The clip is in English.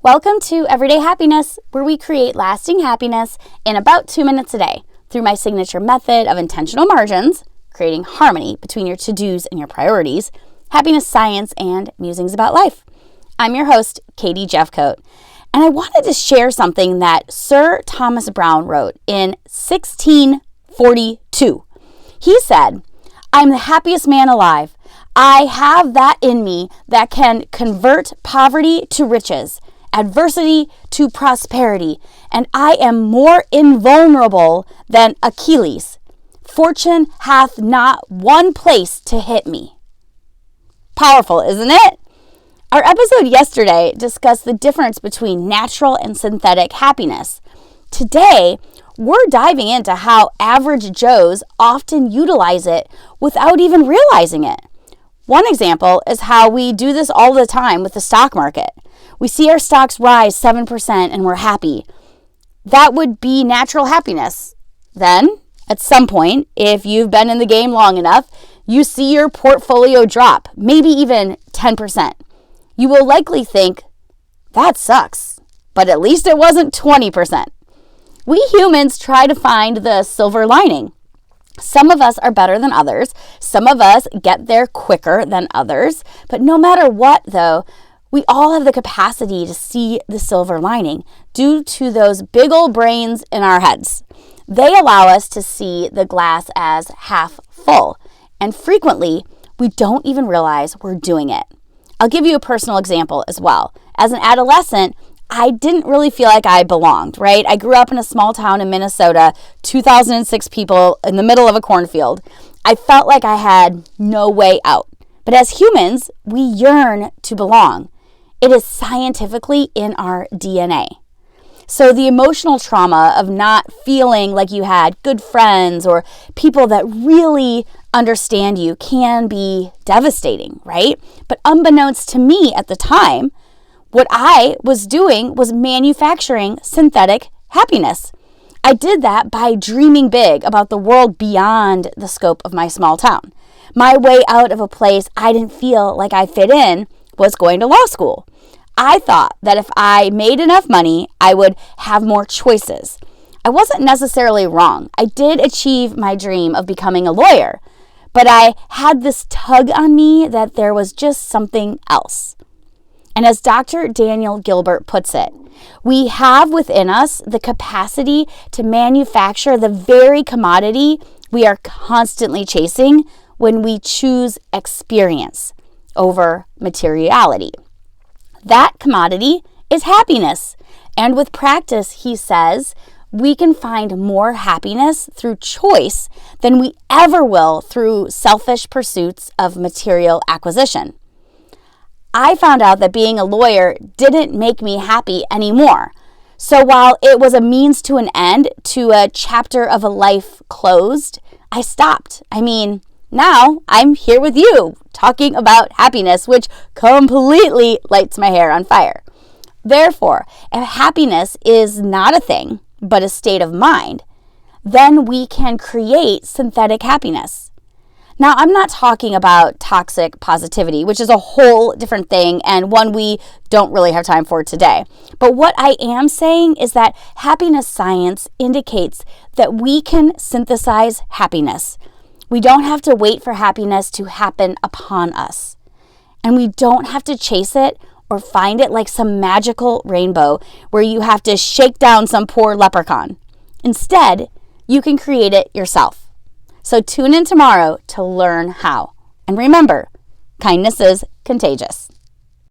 Welcome to Everyday Happiness, where we create lasting happiness in about 2 minutes a day through my signature method of intentional margins, creating harmony between your to-dos and your priorities, happiness science, and musings about life. I'm your host, Katie Jeffcoat, and I wanted to share something that Sir Thomas Browne wrote in 1642. He said, "I'm the happiest man alive. I have that in me that can convert poverty to riches, adversity to prosperity, and I am more invulnerable than Achilles. Fortune hath not one place to hit me." Powerful, isn't it? Our episode yesterday discussed the difference between natural and synthetic happiness. Today, we're diving into how average Joes often utilize it without even realizing it. One example is how we do this all the time with the stock market. We see our stocks rise 7% and we're happy. That would be natural happiness. Then, at some point, if you've been in the game long enough, you see your portfolio drop, maybe even 10%. You will likely think, that sucks, but at least it wasn't 20%. We humans try to find the silver lining. Some of us are better than others. Some of us get there quicker than others. But no matter what, though, we all have the capacity to see the silver lining due to those big old brains in our heads. They allow us to see the glass as half full. And frequently, we don't even realize we're doing it. I'll give you a personal example as well. As an adolescent, I didn't really feel like I belonged, right? I grew up in a small town in Minnesota, 2006 people in the middle of a cornfield. I felt like I had no way out. But as humans, we yearn to belong. It is scientifically in our DNA. So the emotional trauma of not feeling like you had good friends or people that really understand you can be devastating, right? But unbeknownst to me at the time, what I was doing was manufacturing synthetic happiness. I did that by dreaming big about the world beyond the scope of my small town. My way out of a place I didn't feel like I fit in was going to law school. I thought that if I made enough money, I would have more choices. I wasn't necessarily wrong. I did achieve my dream of becoming a lawyer, but I had this tug on me that there was just something else. And as Dr. Daniel Gilbert puts it, we have within us the capacity to manufacture the very commodity we are constantly chasing when we choose experience over materiality. That commodity is happiness. And with practice, he says, we can find more happiness through choice than we ever will through selfish pursuits of material acquisition. I found out that being a lawyer didn't make me happy anymore. So while it was a means to an end, to a chapter of a life closed, I stopped. Now I'm here with you talking about happiness, which completely lights my hair on fire. Therefore, if happiness is not a thing, but a state of mind, then we can create synthetic happiness. Now, I'm not talking about toxic positivity, which is a whole different thing and one we don't really have time for today. But what I am saying is that happiness science indicates that we can synthesize happiness. We don't have to wait for happiness to happen upon us. And we don't have to chase it or find it like some magical rainbow where you have to shake down some poor leprechaun. Instead, you can create it yourself. So tune in tomorrow to learn how. And remember, kindness is contagious.